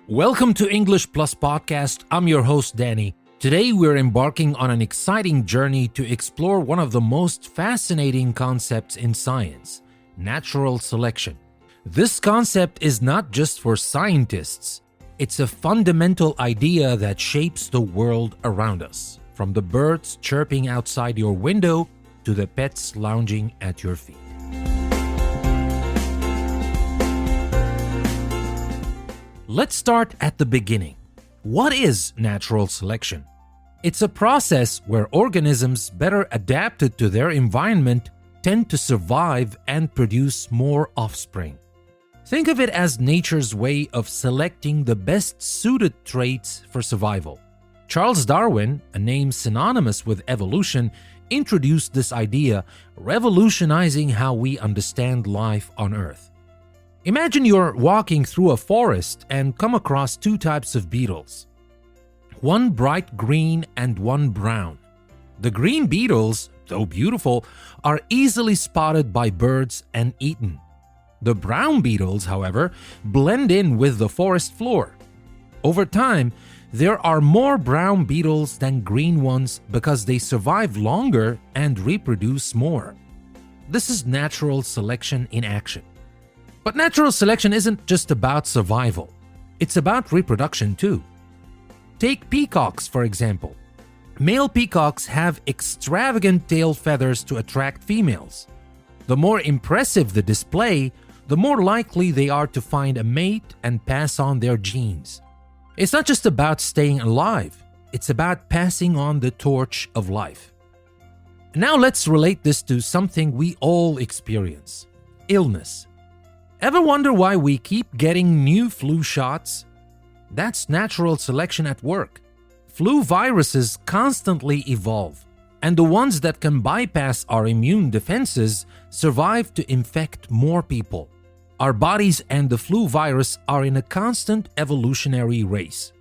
Welcome to English Plus Podcast. I'm your host, Danny. Today, we're embarking on an exciting journey to explore one of the most fascinating concepts in science, natural selection. This concept is not just for scientists. It's a fundamental idea that shapes the world around us, from the birds chirping outside your window to the pets lounging at your feet. Let's start at the beginning. What is natural selection? It's a process where organisms better adapted to their environment tend to survive and produce more offspring. Think of it as nature's way of selecting the best suited traits for survival. Charles Darwin, a name synonymous with evolution, introduced this idea, revolutionizing how we understand life on Earth. Imagine you're walking through a forest and come across two types of beetles. One bright green and one brown. The green beetles, though beautiful, are easily spotted by birds and eaten. The brown beetles, however, blend in with the forest floor. Over time, there are more brown beetles than green ones because they survive longer and reproduce more. This is natural selection in action. But natural selection isn't just about survival. It's about reproduction too. Take peacocks, for example. Male peacocks have extravagant tail feathers to attract females. The more impressive the display, the more likely they are to find a mate and pass on their genes. It's not just about staying alive. It's about passing on the torch of life. Now let's relate this to something we all experience: illness. Ever wonder why we keep getting new flu shots? That's natural selection at work. Flu viruses constantly evolve, and the ones that can bypass our immune defenses survive to infect more people. Our bodies and the flu virus are in a constant evolutionary race.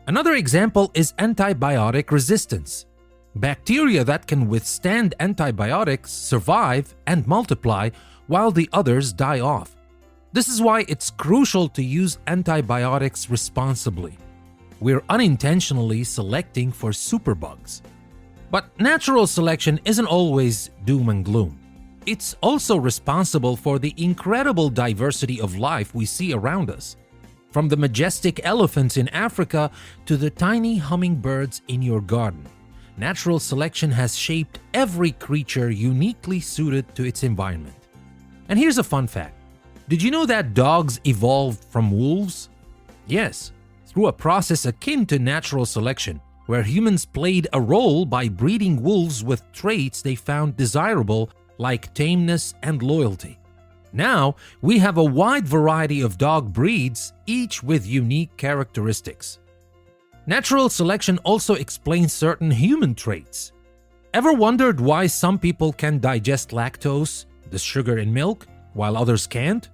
Another example is antibiotic resistance. Bacteria that can withstand antibiotics survive and multiply while the others die off. This is why it's crucial to use antibiotics responsibly. We're unintentionally selecting for superbugs. But natural selection isn't always doom and gloom. It's also responsible for the incredible diversity of life we see around us. From the majestic elephants in Africa to the tiny hummingbirds in your garden, natural selection has shaped every creature uniquely suited to its environment. And here's a fun fact. Did you know that dogs evolved from wolves? Yes, through a process akin to natural selection, where humans played a role by breeding wolves with traits they found desirable, like tameness and loyalty. Now, we have a wide variety of dog breeds, each with unique characteristics. Natural selection also explains certain human traits. Ever wondered why some people can digest lactose, the sugar in milk, while others can't?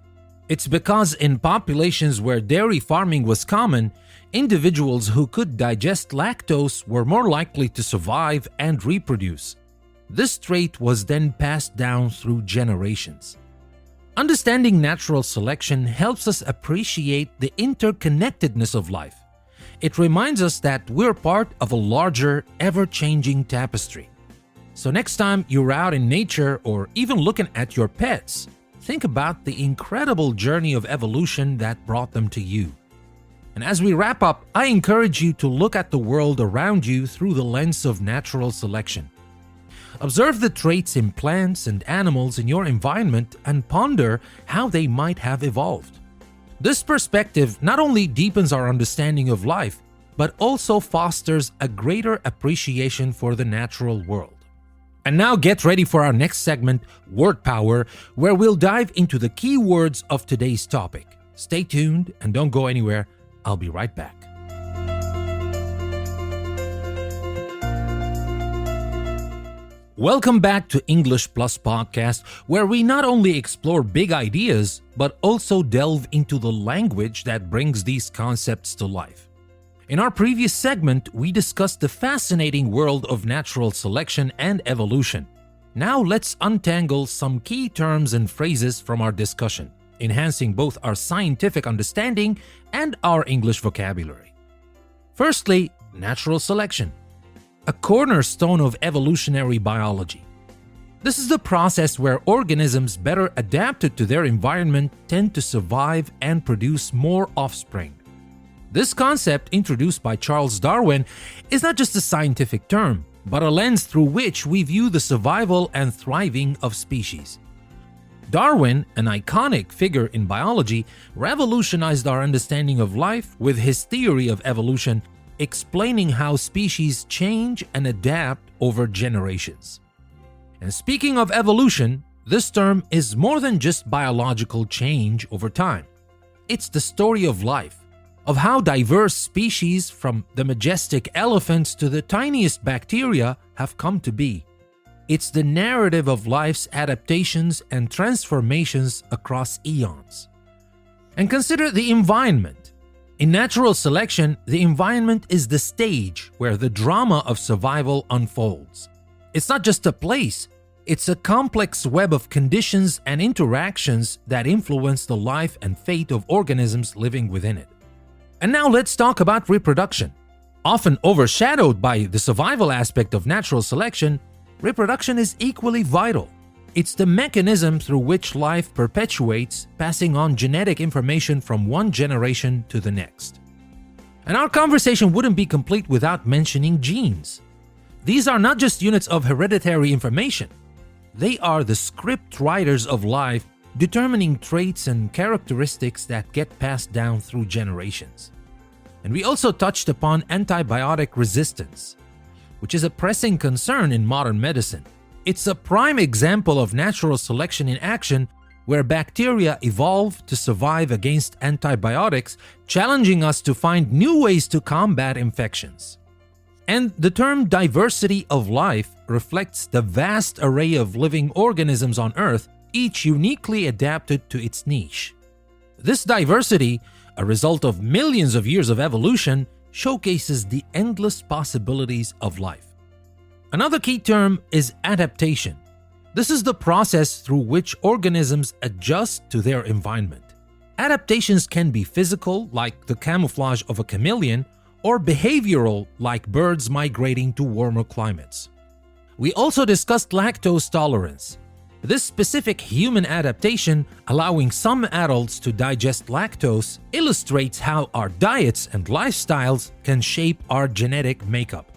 It's because in populations where dairy farming was common, individuals who could digest lactose were more likely to survive and reproduce. This trait was then passed down through generations. Understanding natural selection helps us appreciate the interconnectedness of life. It reminds us that we're part of a larger, ever-changing tapestry. So next time you're out in nature or even looking at your pets, think about the incredible journey of evolution that brought them to you. And as we wrap up, I encourage you to look at the world around you through the lens of natural selection. Observe the traits in plants and animals in your environment and ponder how they might have evolved. This perspective not only deepens our understanding of life, but also fosters a greater appreciation for the natural world. And now get ready for our next segment, Word Power, where we'll dive into the key words of today's topic. Stay tuned and don't go anywhere. I'll be right back. Welcome back to English Plus Podcast, where we not only explore big ideas, but also delve into the language that brings these concepts to life. In our previous segment, we discussed the fascinating world of natural selection and evolution. Now let's untangle some key terms and phrases from our discussion. enhancing both our scientific understanding and our English vocabulary. Firstly, natural selection, a cornerstone of evolutionary biology. This is the process where organisms better adapted to their environment tend to survive and produce more offspring. This concept, introduced by Charles Darwin, is not just a scientific term, but a lens through which we view the survival and thriving of species. Darwin, an iconic figure in biology, revolutionized our understanding of life with his theory of evolution, explaining how species change and adapt over generations. And speaking of evolution, this term is more than just biological change over time. It's the story of life, of how diverse species, from the majestic elephants to the tiniest bacteria, have come to be. It's the narrative of life's adaptations and transformations across eons. And consider the environment. In natural selection, the environment is the stage where the drama of survival unfolds. It's not just a place, it's a complex web of conditions and interactions that influence the life and fate of organisms living within it. And now let's talk about reproduction. Often overshadowed by the survival aspect of natural selection, reproduction is equally vital. It's the mechanism through which life perpetuates, passing on genetic information from one generation to the next. And our conversation wouldn't be complete without mentioning genes. These are not just units of hereditary information. They are the script writers of life, determining traits and characteristics that get passed down through generations. And we also touched upon antibiotic resistance, which is a pressing concern in modern medicine. It's a prime example of natural selection in action, where bacteria evolve to survive against antibiotics, challenging us to find new ways to combat infections. And the term diversity of life reflects the vast array of living organisms on Earth, each uniquely adapted to its niche. This diversity, a result of millions of years of evolution, showcases the endless possibilities of life. Another key term is adaptation. This is the process through which organisms adjust to their environment. Adaptations can be physical, like the camouflage of a chameleon, or behavioral, like birds migrating to warmer climates. We also discussed lactose tolerance. This specific human adaptation, allowing some adults to digest lactose, illustrates how our diets and lifestyles can shape our genetic makeup.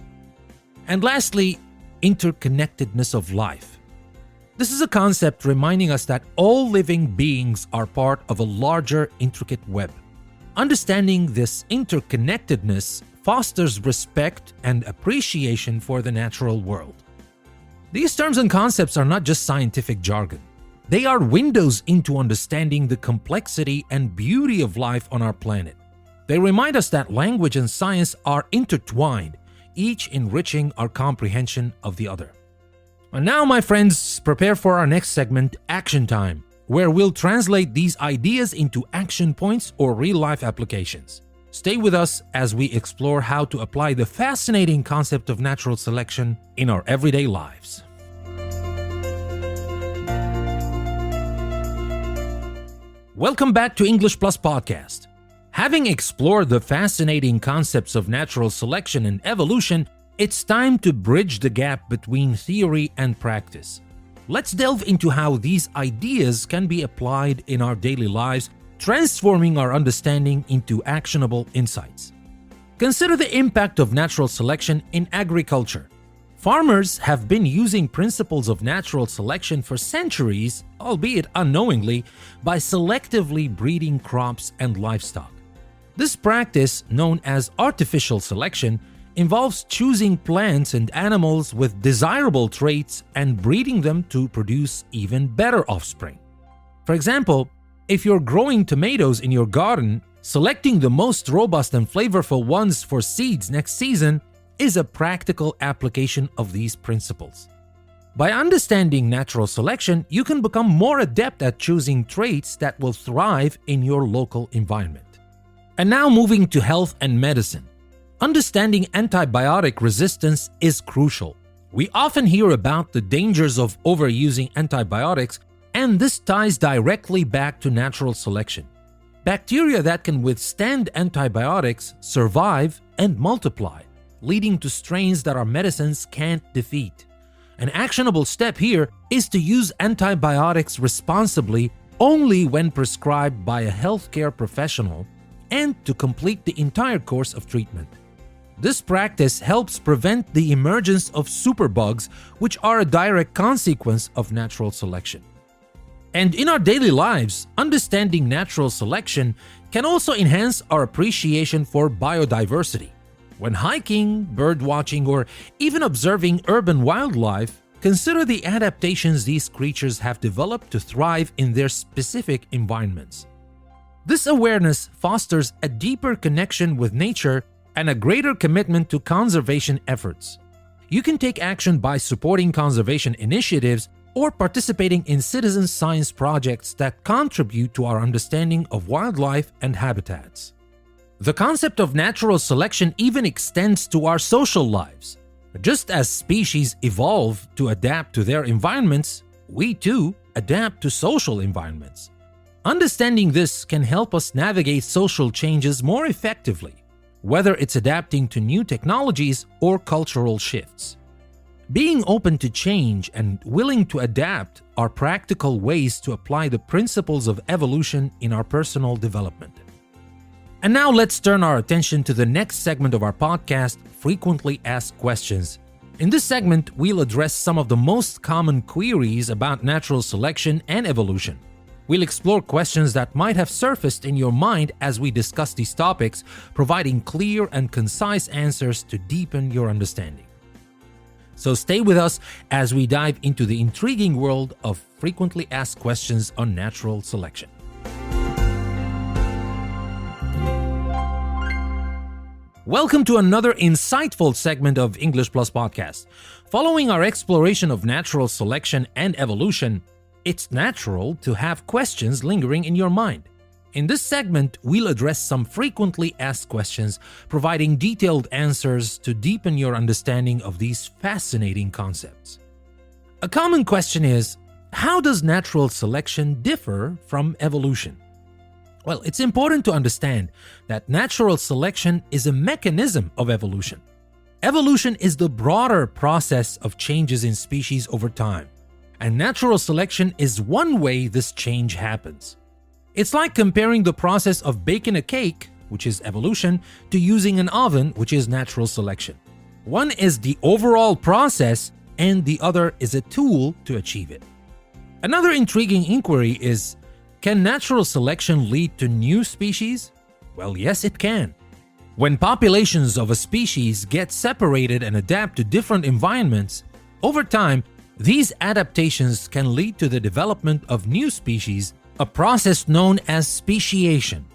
And lastly, interconnectedness of life. This is a concept reminding us that all living beings are part of a larger, intricate web. Understanding this interconnectedness fosters respect and appreciation for the natural world. These terms and concepts are not just scientific jargon. They are windows into understanding the complexity and beauty of life on our planet. They remind us that language and science are intertwined, each enriching our comprehension of the other. And now, my friends, prepare for our next segment, Action Time, where we'll translate these ideas into action points or real-life applications. Stay with us as we explore how to apply the fascinating concept of natural selection in our everyday lives. Welcome back to English Plus Podcast. Having explored the fascinating concepts of natural selection and evolution, it's time to bridge the gap between theory and practice. Let's delve into how these ideas can be applied in our daily lives, transforming our understanding into actionable insights. Consider the impact of natural selection in agriculture. Farmers have been using principles of natural selection for centuries, albeit unknowingly, by selectively breeding crops and livestock. This practice, known as artificial selection, involves choosing plants and animals with desirable traits and breeding them to produce even better offspring. For example, if you're growing tomatoes in your garden, selecting the most robust and flavorful ones for seeds next season is a practical application of these principles. By understanding natural selection, you can become more adept at choosing traits that will thrive in your local environment. And now moving to health and medicine. Understanding antibiotic resistance is crucial. We often hear about the dangers of overusing antibiotics, And this ties directly back to natural selection. Bacteria that can withstand antibiotics survive and multiply, leading to strains that our medicines can't defeat. An actionable step here is to use antibiotics responsibly only when prescribed by a healthcare professional and to complete the entire course of treatment. This practice helps prevent the emergence of superbugs, which are a direct consequence of natural selection. And in our daily lives, understanding natural selection can also enhance our appreciation for biodiversity. When hiking, birdwatching, or even observing urban wildlife, consider the adaptations these creatures have developed to thrive in their specific environments. This awareness fosters a deeper connection with nature and a greater commitment to conservation efforts. You can take action by supporting conservation initiatives or participating in citizen science projects that contribute to our understanding of wildlife and habitats. The concept of natural selection even extends to our social lives. Just as species evolve to adapt to their environments, we too adapt to social environments. Understanding this can help us navigate social changes more effectively, whether it's adapting to new technologies or cultural shifts. Being open to change and willing to adapt are practical ways to apply the principles of evolution in our personal development. And now let's turn our attention to the next segment of our podcast, Frequently Asked Questions. In this segment, we'll address some of the most common queries about natural selection and evolution. We'll explore questions that might have surfaced in your mind as we discuss these topics, providing clear and concise answers to deepen your understanding. So stay with us as we dive into the intriguing world of frequently asked questions on natural selection. Welcome to another insightful segment of English Plus Podcast. Following our exploration of natural selection and evolution, it's natural to have questions lingering in your mind. In this segment, we'll address some frequently asked questions, providing detailed answers to deepen your understanding of these fascinating concepts. A common question is, how does natural selection differ from evolution? Well, it's important to understand that natural selection is a mechanism of evolution. Evolution is the broader process of changes in species over time, and natural selection is one way this change happens. It's like comparing the process of baking a cake, which is evolution, to using an oven, which is natural selection. One is the overall process, and the other is a tool to achieve it. Another intriguing inquiry is, can natural selection lead to new species? Well, yes, it can. When populations of a species get separated and adapt to different environments, over time, these adaptations can lead to the development of new species, a process known as speciation.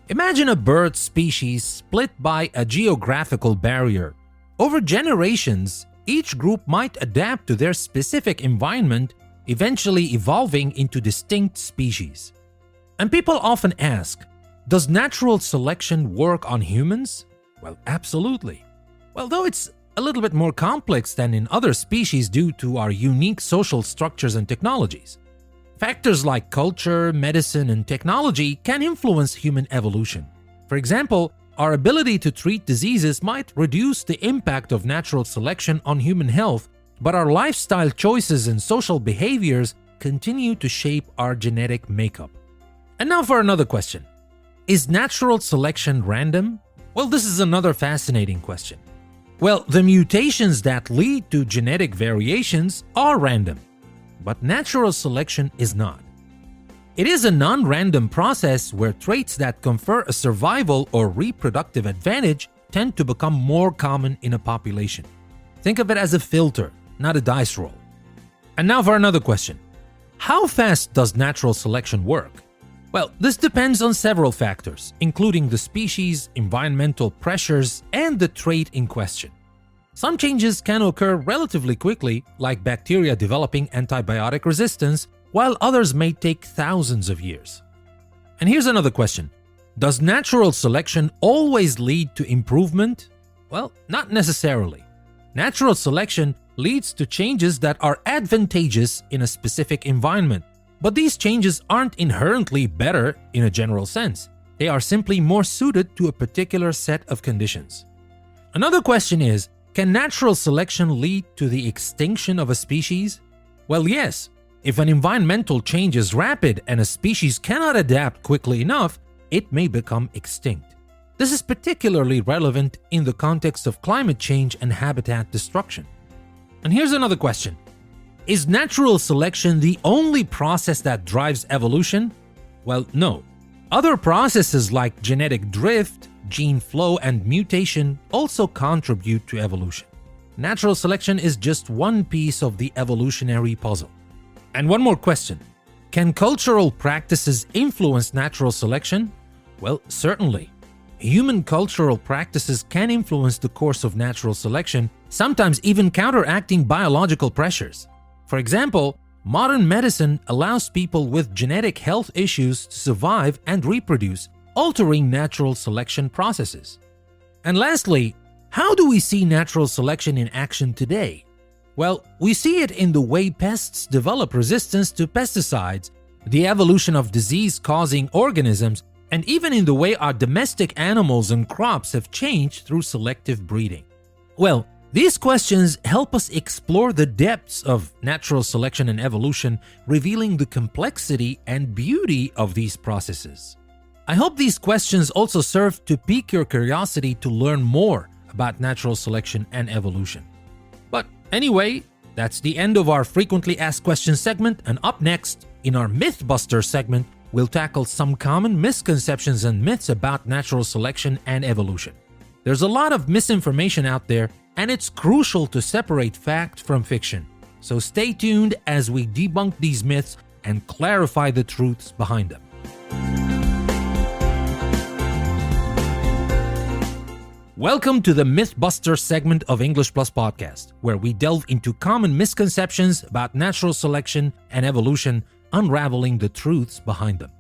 Imagine a bird species split by a geographical barrier. Over generations, each group might adapt to their specific environment, eventually evolving into distinct species. And people often ask, does natural selection work on humans? Well, absolutely. Well, though it's a little bit more complex than in other species due to our unique social structures and technologies. Factors like culture, medicine, and technology can influence human evolution. For example, our ability to treat diseases might reduce the impact of natural selection on human health, but our lifestyle choices and social behaviors continue to shape our genetic makeup. And now for another question. Is natural selection random? Well, this is another fascinating question. Well, the mutations that lead to genetic variations are random, but natural selection is not. It is a non-random process where traits that confer a survival or reproductive advantage tend to become more common in a population. Think of it as a filter, not a dice roll. And now for another question. How fast does natural selection work? Well, this depends on several factors, including the species, environmental pressures, and the trait in question. Some changes can occur relatively quickly, like bacteria developing antibiotic resistance, while others may take thousands of years. And here's another question. Does natural selection always lead to improvement? Well, not necessarily. Natural selection leads to changes that are advantageous in a specific environment. But these changes aren't inherently better in a general sense. They are simply more suited to a particular set of conditions. Another question is, can natural selection lead to the extinction of a species? Well, yes. If an environmental change is rapid and a species cannot adapt quickly enough, it may become extinct. This is particularly relevant in the context of climate change and habitat destruction. And here's another question. Is natural selection the only process that drives evolution? Well, no. Other processes like genetic drift, gene flow, and mutation also contribute to evolution. Natural selection is just one piece of the evolutionary puzzle. And one more question. Can cultural practices influence natural selection? Well, certainly. Human cultural practices can influence the course of natural selection, sometimes even counteracting biological pressures. For example, modern medicine allows people with genetic health issues to survive and reproduce, altering natural selection processes. And lastly, how do we see natural selection in action today? Well, we see it in the way pests develop resistance to pesticides, the evolution of disease-causing organisms, and even in the way our domestic animals and crops have changed through selective breeding. Well, these questions help us explore the depths of natural selection and evolution, revealing the complexity and beauty of these processes. I hope these questions also serve to pique your curiosity to learn more about natural selection and evolution. But anyway, that's the end of our frequently asked questions segment, and up next, in our Mythbuster segment, we'll tackle some common misconceptions and myths about natural selection and evolution. There's a lot of misinformation out there, and it's crucial to separate fact from fiction. So stay tuned as we debunk these myths and clarify the truths behind them. Welcome to the Mythbuster segment of English Plus Podcast, where we delve into common misconceptions about natural selection and evolution, unraveling the truths behind them.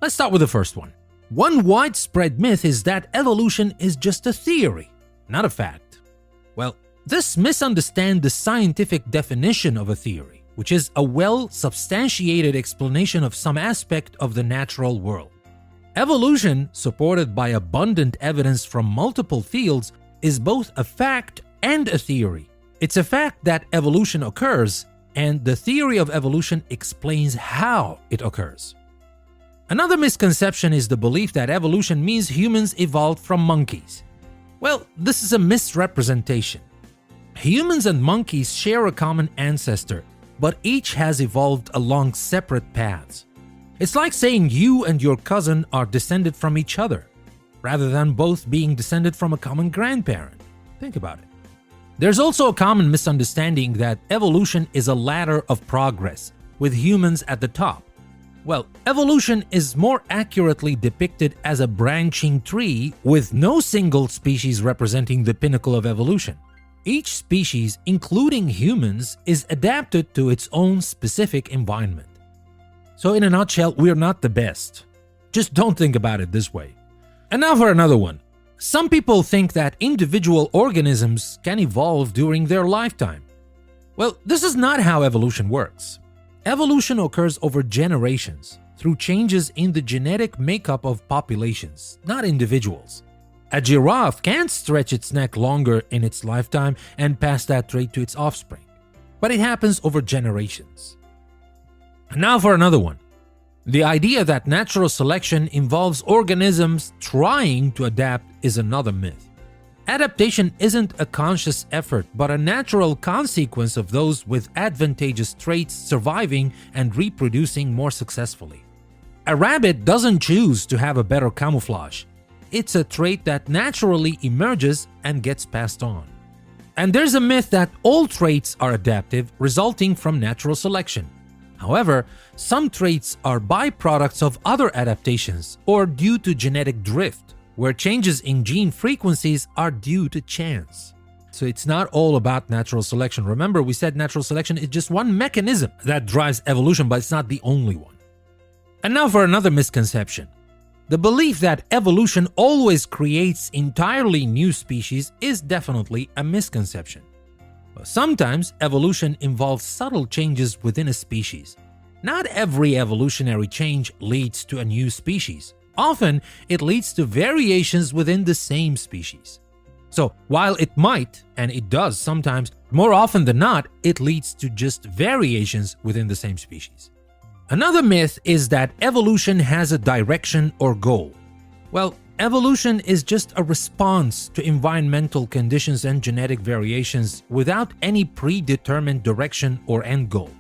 Let's start with the first one. One widespread myth is that evolution is just a theory, not a fact. Well, this misunderstands the scientific definition of a theory, which is a well-substantiated explanation of some aspect of the natural world. Evolution, supported by abundant evidence from multiple fields, is both a fact and a theory. It's a fact that evolution occurs, and the theory of evolution explains how it occurs. Another misconception is the belief that evolution means humans evolved from monkeys. Well, this is a misrepresentation. Humans and monkeys share a common ancestor, but each has evolved along separate paths. It's like saying you and your cousin are descended from each other, rather than both being descended from a common grandparent. Think about it. There's also a common misunderstanding that evolution is a ladder of progress, with humans at the top. Well, evolution is more accurately depicted as a branching tree with no single species representing the pinnacle of evolution. Each species, including humans, is adapted to its own specific environment. So in a nutshell, we're not the best. Just don't think about it this way. And now for another one. Some people think that individual organisms can evolve during their lifetime. Well, this is not how evolution works. Evolution occurs over generations through changes in the genetic makeup of populations, not individuals. A giraffe can't stretch its neck longer in its lifetime and pass that trait to its offspring, but it happens over generations. And now for another one. The idea that natural selection involves organisms trying to adapt is another myth. Adaptation isn't a conscious effort, but a natural consequence of those with advantageous traits surviving and reproducing more successfully. A rabbit doesn't choose to have a better camouflage. It's a trait that naturally emerges and gets passed on. And there's a myth that all traits are adaptive, resulting from natural selection. However, some traits are byproducts of other adaptations or due to genetic drift, where changes in gene frequencies are due to chance. So it's not all about natural selection. Remember, we said natural selection is just one mechanism that drives evolution, but it's not the only one. And now for another misconception. The belief that evolution always creates entirely new species is definitely a misconception. Sometimes evolution involves subtle changes within a species. Not every evolutionary change leads to a new species. Often, it leads to variations within the same species. So, while it might, and it does sometimes, more often than not, it leads to just variations within the same species. Another myth is that evolution has a direction or goal. Well, evolution is just a response to environmental conditions and genetic variations without any predetermined direction or end goal.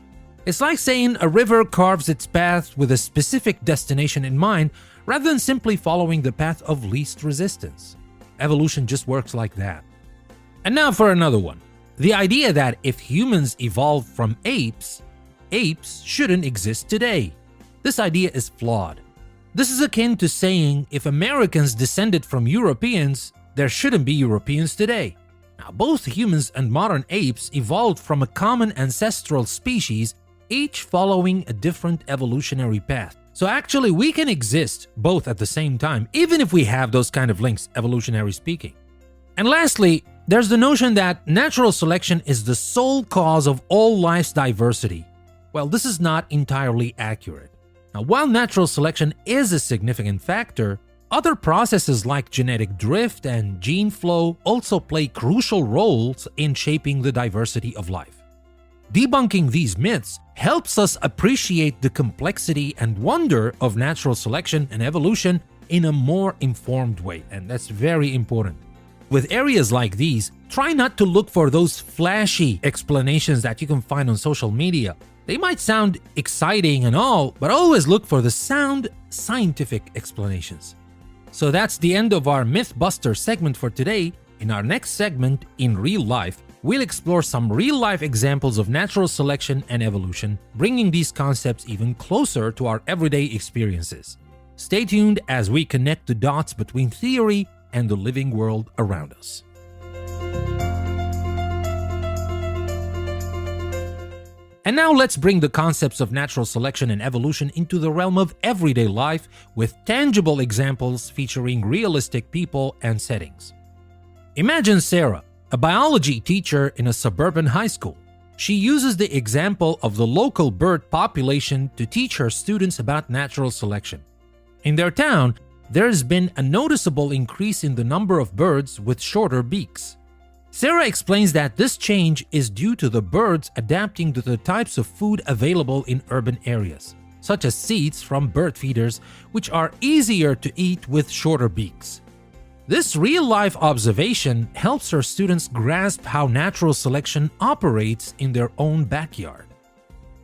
It's like saying a river carves its path with a specific destination in mind rather than simply following the path of least resistance. Evolution just works like that. And now for another one. The idea that if humans evolved from apes, apes shouldn't exist today. This idea is flawed. This is akin to saying if Americans descended from Europeans, there shouldn't be Europeans today. Now, both humans and modern apes evolved from a common ancestral species, each following a different evolutionary path. So actually, we can exist both at the same time, even if we have those kind of links, evolutionary speaking. And lastly, there's the notion that natural selection is the sole cause of all life's diversity. Well, this is not entirely accurate. Now, while natural selection is a significant factor, other processes like genetic drift and gene flow also play crucial roles in shaping the diversity of life. Debunking these myths helps us appreciate the complexity and wonder of natural selection and evolution in a more informed way, and that's very important. With areas like these, try not to look for those flashy explanations that you can find on social media. They might sound exciting and all, but always look for the sound, scientific explanations. So that's the end of our Mythbuster segment for today. In our next segment, In Real Life, we'll explore some real-life examples of natural selection and evolution, bringing these concepts even closer to our everyday experiences. Stay tuned as we connect the dots between theory and the living world around us. And now let's bring the concepts of natural selection and evolution into the realm of everyday life with tangible examples featuring realistic people and settings. Imagine Sarah, a biology teacher in a suburban high school. She uses the example of the local bird population to teach her students about natural selection. In their town, there has been a noticeable increase in the number of birds with shorter beaks. Sarah explains that this change is due to the birds adapting to the types of food available in urban areas, such as seeds from bird feeders, which are easier to eat with shorter beaks. This real-life observation helps her students grasp how natural selection operates in their own backyard.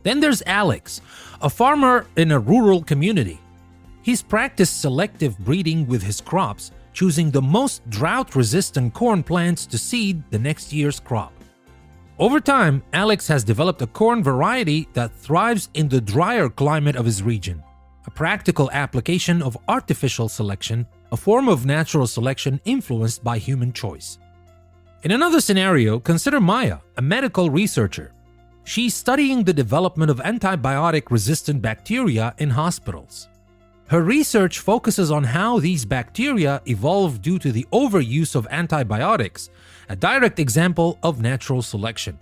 Then there's Alex, a farmer in a rural community. He's practiced selective breeding with his crops, choosing the most drought-resistant corn plants to seed the next year's crop. Over time, Alex has developed a corn variety that thrives in the drier climate of his region, a practical application of artificial selection, a form of natural selection influenced by human choice. In another scenario, consider Maya, a medical researcher. She's studying the development of antibiotic-resistant bacteria in hospitals. Her research focuses on how these bacteria evolved due to the overuse of antibiotics, a direct example of natural selection.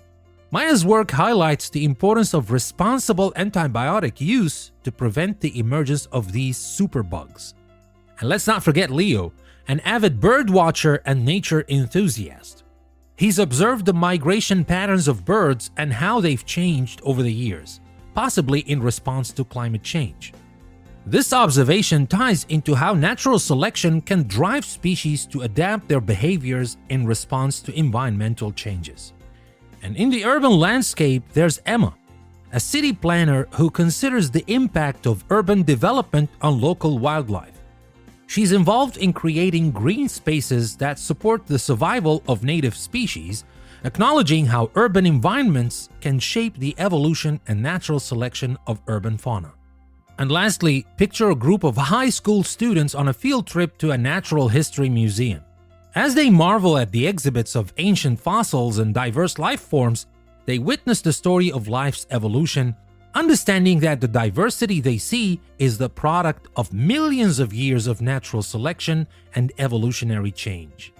Maya's work highlights the importance of responsible antibiotic use to prevent the emergence of these superbugs. And let's not forget Leo, an avid bird watcher and nature enthusiast. He's observed the migration patterns of birds and how they've changed over the years, possibly in response to climate change. This observation ties into how natural selection can drive species to adapt their behaviors in response to environmental changes. And in the urban landscape, there's Emma, a city planner who considers the impact of urban development on local wildlife. She's involved in creating green spaces that support the survival of native species, acknowledging how urban environments can shape the evolution and natural selection of urban fauna. And lastly, picture a group of high school students on a field trip to a natural history museum. As they marvel at the exhibits of ancient fossils and diverse life forms, they witness the story of life's evolution, understanding that the diversity they see is the product of millions of years of natural selection and evolutionary change.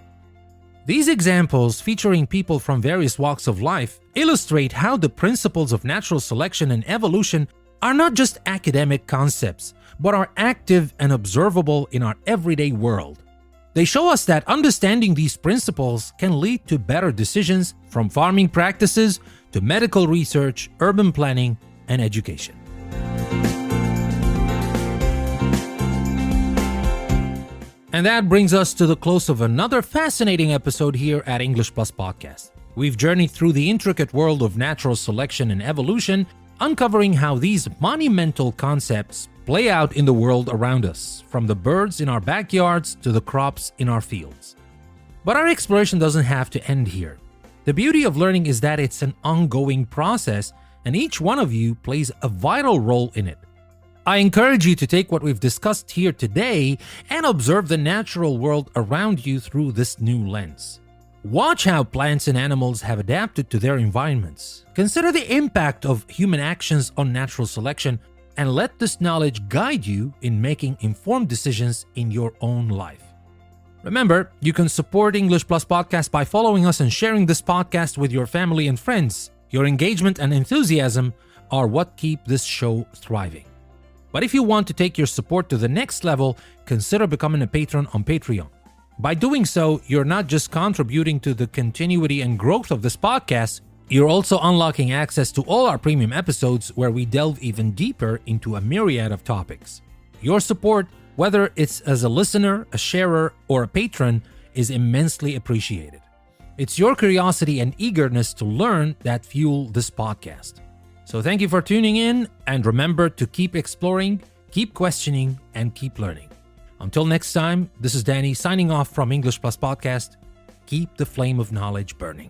These examples, featuring people from various walks of life, illustrate how the principles of natural selection and evolution are not just academic concepts, but are active and observable in our everyday world. They show us that understanding these principles can lead to better decisions, from farming practices to medical research, urban planning, and education. And that brings us to the close of another fascinating episode here at English Plus Podcast. We've journeyed through the intricate world of natural selection and evolution, uncovering how these monumental concepts play out in the world around us, from the birds in our backyards to the crops in our fields. But our exploration doesn't have to end here. The beauty of learning is that it's an ongoing process, and each one of you plays a vital role in it. I encourage you to take what we've discussed here today and observe the natural world around you through this new lens. Watch how plants and animals have adapted to their environments. Consider the impact of human actions on natural selection, and let this knowledge guide you in making informed decisions in your own life. Remember, you can support English Plus Podcast by following us and sharing this podcast with your family and friends. Your engagement and enthusiasm are what keep this show thriving. But if you want to take your support to the next level, consider becoming a patron on Patreon. By doing so, you're not just contributing to the continuity and growth of this podcast, you're also unlocking access to all our premium episodes where we delve even deeper into a myriad of topics. Your support, whether it's as a listener, a sharer, or a patron, is immensely appreciated. It's your curiosity and eagerness to learn that fuel this podcast. So thank you for tuning in, and remember to keep exploring, keep questioning, and keep learning. Until next time, this is Danny signing off from English Plus Podcast. Keep the flame of knowledge burning.